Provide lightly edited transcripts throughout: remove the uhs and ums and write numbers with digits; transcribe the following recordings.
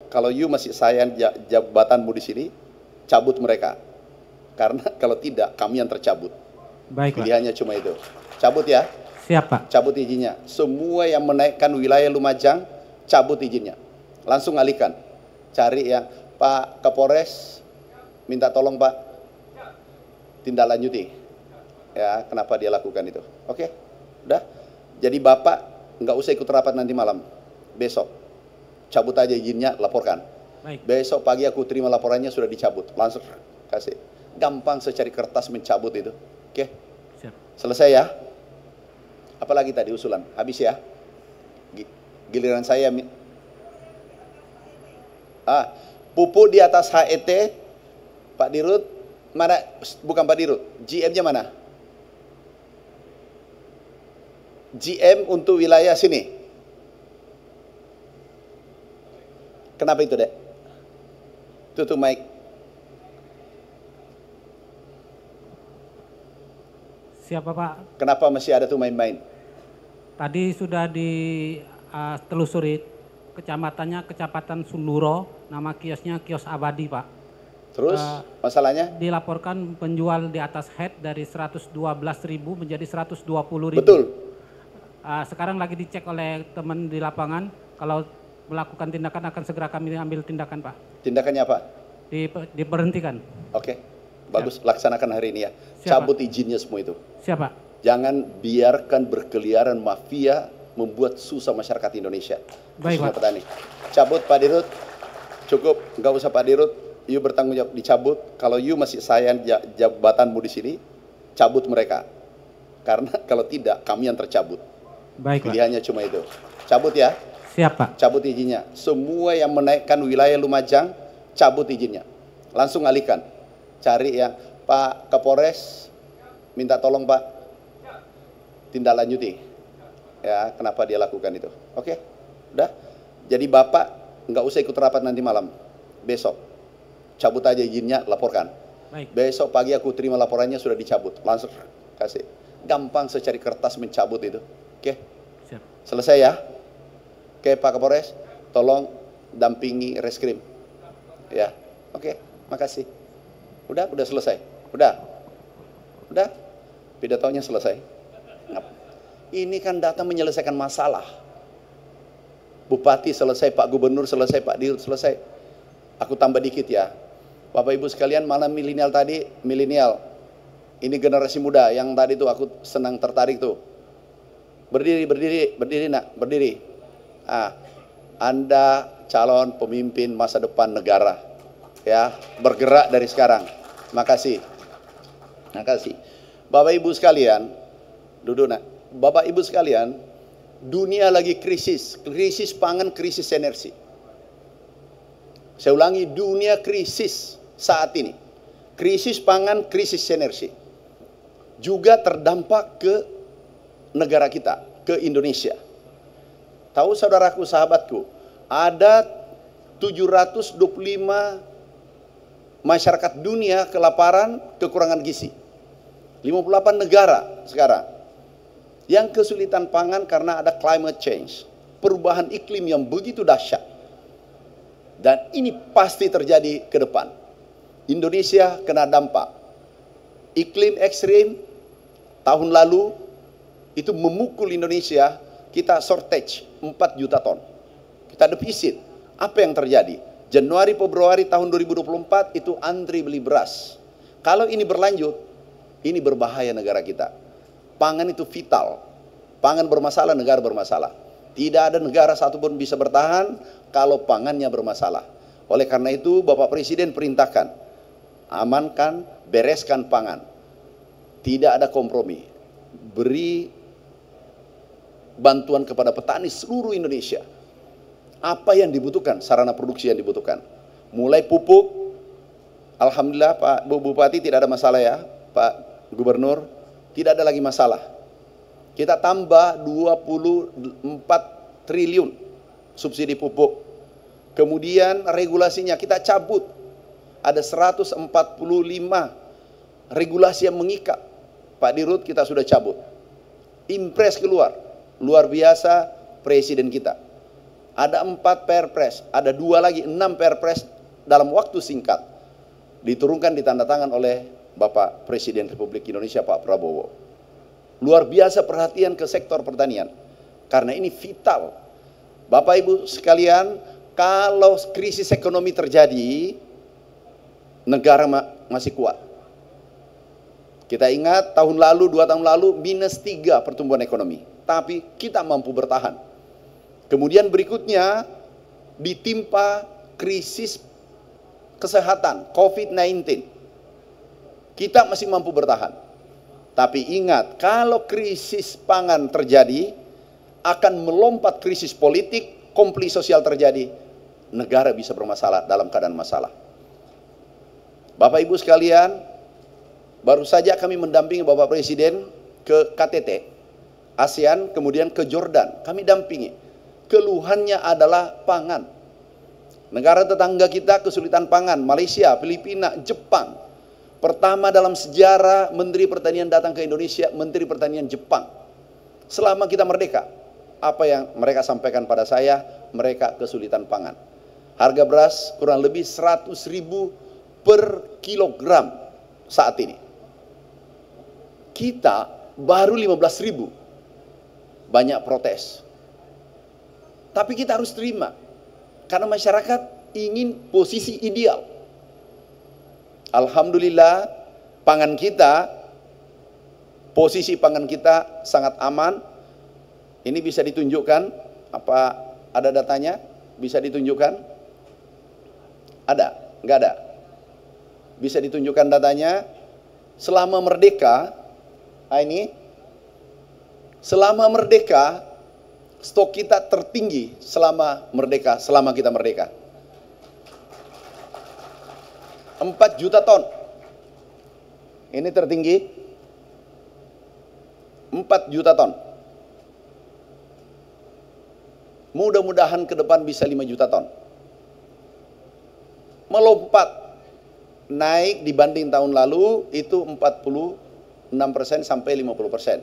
kalau you masih sayang jabatanmu di sini, cabut mereka. Karena kalau tidak, kami yang tercabut. Baik, Pak. Pilihannya cuma itu. Cabut ya. Siap, Pak. Cabut izinnya. Semua yang menaikkan wilayah Lumajang, cabut izinnya. Langsung alihkan. Cari yang Pak Kapolres, minta tolong Pak, tindak lanjuti. Ya, kenapa dia lakukan itu. Oke, udah. Jadi Bapak nggak usah ikut rapat nanti malam. Besok. Cabut aja izinnya, laporkan. Baik. Besok pagi aku terima laporannya sudah dicabut. Langsung kasih. Gampang secari kertas mencabut itu. Oke. Siap. Selesai ya. Apalagi tadi usulan? Habis ya? Giliran saya. Pupuk di atas HET, Pak Dirut, mana? Bukan Pak Dirut, GM-nya mana? GM untuk wilayah sini. Kenapa itu, Dek? Tutup mic. Siapa, Pak? Kenapa masih ada tuh main-main? Tadi sudah ditelusuri kecamatannya Kecamatan Sunduro, nama kiosnya kios abadi, Pak. Terus masalahnya? Dilaporkan penjual di atas head dari 112.000 menjadi 120.000. Betul. Sekarang lagi dicek oleh teman di lapangan, kalau melakukan tindakan akan segera kami ambil tindakan, Pak. Tindakannya apa? Diberhentikan. Oke, bagus. Siap. Laksanakan hari ini ya. Siap, cabut Pak. Izinnya semua itu. Siap, Pak. Jangan biarkan berkeliaran mafia membuat susah masyarakat Indonesia. Baik, Pak. Petani. Cabut Pak Dirut. Cukup, nggak usah Pak Dirut. You bertanggung jawab dicabut. Kalau you masih sayang jabatanmu di sini, cabut mereka. Karena kalau tidak, kami yang tercabut. Baik, Pilihannya cuma itu. Cabut ya. Siap, Pak. Cabut izinnya. Semua yang menaikkan wilayah Lumajang, cabut izinnya. Langsung alihkan. Cari yang Pak Kapolres, minta tolong Pak, tindak lanjuti. Ya, kenapa dia lakukan itu. Oke, udah. Jadi Bapak nggak usah ikut rapat nanti malam. Besok. Cabut aja izinnya, laporkan. Baik. Besok pagi aku terima laporannya sudah dicabut. Langsung kasih. Gampang secari kertas mencabut itu. Oke. Siap. Selesai ya. Oke Pak Kapolres, tolong dampingi reskrim. Ya, oke, makasih. Udah selesai. Udah. Pidatonya selesai. Ini kan datang menyelesaikan masalah. Bupati selesai, Pak Gubernur selesai, Pak Dirut selesai. Aku tambah dikit ya. Bapak Ibu sekalian, mana milenial tadi? Milenial. Ini generasi muda yang tadi tuh aku senang tertarik tuh. Berdiri nak, berdiri. Anda calon pemimpin masa depan negara. Ya, bergerak dari sekarang. Makasih. Bapak Ibu sekalian, duduk nak. Bapak Ibu sekalian, dunia lagi krisis pangan, krisis energi. Saya ulangi, dunia krisis saat ini. Krisis pangan, krisis energi. Juga terdampak ke negara kita, ke Indonesia. Tahu saudaraku, sahabatku, ada 725 masyarakat dunia kelaparan, kekurangan gizi. 58 negara sekarang yang kesulitan pangan karena ada climate change, perubahan iklim yang begitu dahsyat. Dan ini pasti terjadi ke depan. Indonesia kena dampak. Iklim ekstrim tahun lalu itu memukul Indonesia, kita shortage 4 juta ton. Kita defisit. Apa yang terjadi? Januari, Februari tahun 2024 itu antri beli beras. Kalau ini berlanjut, ini berbahaya negara kita. Pangan itu vital. Pangan bermasalah, negara bermasalah. Tidak ada negara satupun bisa bertahan kalau pangannya bermasalah. Oleh karena itu, Bapak Presiden perintahkan, amankan, bereskan pangan. Tidak ada kompromi. Beri bantuan kepada petani seluruh Indonesia. Apa yang dibutuhkan, sarana produksi yang dibutuhkan. Mulai pupuk, alhamdulillah Pak Bupati tidak ada masalah ya, Pak Gubernur, tidak ada lagi masalah. Kita tambah 24 triliun subsidi pupuk. Kemudian regulasinya kita cabut. Ada 145 regulasi yang mengikat. Pak Dirut kita sudah cabut. Impres keluar. Luar biasa Presiden kita. ada 4 perpres, ada 2 lagi, 6 perpres dalam waktu singkat diturunkan ditandatangan oleh Bapak Presiden Republik Indonesia Pak Prabowo. Luar biasa perhatian ke sektor pertanian, karena ini vital. Bapak Ibu sekalian, kalau krisis ekonomi terjadi, negara masih kuat. Kita ingat tahun lalu, 2 tahun lalu, -3 pertumbuhan ekonomi. Tapi kita mampu bertahan. Kemudian berikutnya, ditimpa krisis kesehatan, COVID-19. Kita masih mampu bertahan. Tapi ingat, kalau krisis pangan terjadi, akan melompat krisis politik, konflik sosial terjadi, negara bisa bermasalah, dalam keadaan masalah. Bapak Ibu sekalian, baru saja kami mendampingi Bapak Presiden ke KTT, ASEAN, kemudian ke Jordan. Kami dampingi. Keluhannya adalah pangan. Negara tetangga kita kesulitan pangan, Malaysia, Filipina, Jepang. Pertama dalam sejarah Menteri Pertanian datang ke Indonesia, Menteri Pertanian Jepang. Selama kita merdeka, apa yang mereka sampaikan pada saya, mereka kesulitan pangan. Harga beras kurang lebih 100.000 per kilogram saat ini. Kita baru 15.000. Banyak protes. Tapi kita harus terima. Karena masyarakat ingin posisi ideal. Alhamdulillah, pangan kita, posisi pangan kita sangat aman. Ini bisa ditunjukkan, apa ada datanya? Bisa ditunjukkan? Ada? Enggak ada? Bisa ditunjukkan datanya? Selama merdeka, ini, selama merdeka, stok kita tertinggi selama merdeka, selama kita merdeka. 4 juta ton. Ini tertinggi. 4 juta ton. Mudah-mudahan ke depan bisa 5 juta ton. Melompat naik dibanding tahun lalu itu 46% sampai 50%.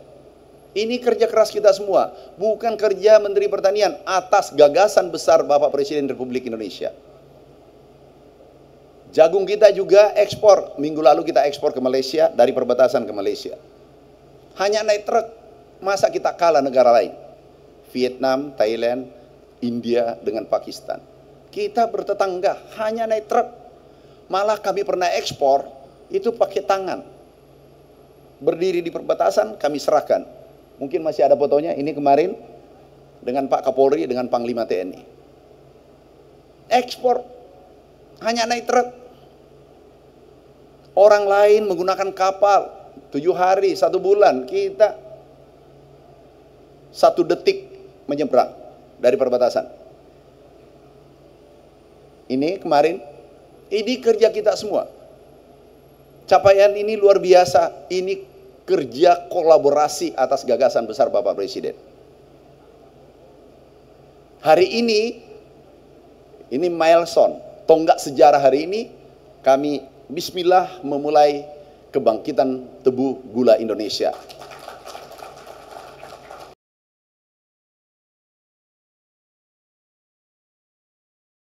Ini kerja keras kita semua, bukan kerja Menteri Pertanian, atas gagasan besar Bapak Presiden Republik Indonesia. Jagung kita juga ekspor. Minggu lalu kita ekspor ke Malaysia, dari perbatasan ke Malaysia. Hanya naik truk, masa kita kalah negara lain? Vietnam, Thailand, India dengan Pakistan. Kita bertetangga, hanya naik truk. Malah kami pernah ekspor, itu pakai tangan. Berdiri di perbatasan, kami serahkan. Mungkin masih ada fotonya, ini kemarin dengan Pak Kapolri, dengan Panglima TNI. Ekspor, hanya naik truk. Orang lain menggunakan kapal 7 hari, 1 bulan, kita 1 detik menyeberang dari perbatasan. Ini kemarin, ini kerja kita semua. Capaian ini luar biasa, ini kerja kolaborasi atas gagasan besar Bapak Presiden. Hari ini milestone, tonggak sejarah hari ini, kami Bismillah memulai kebangkitan tebu gula Indonesia.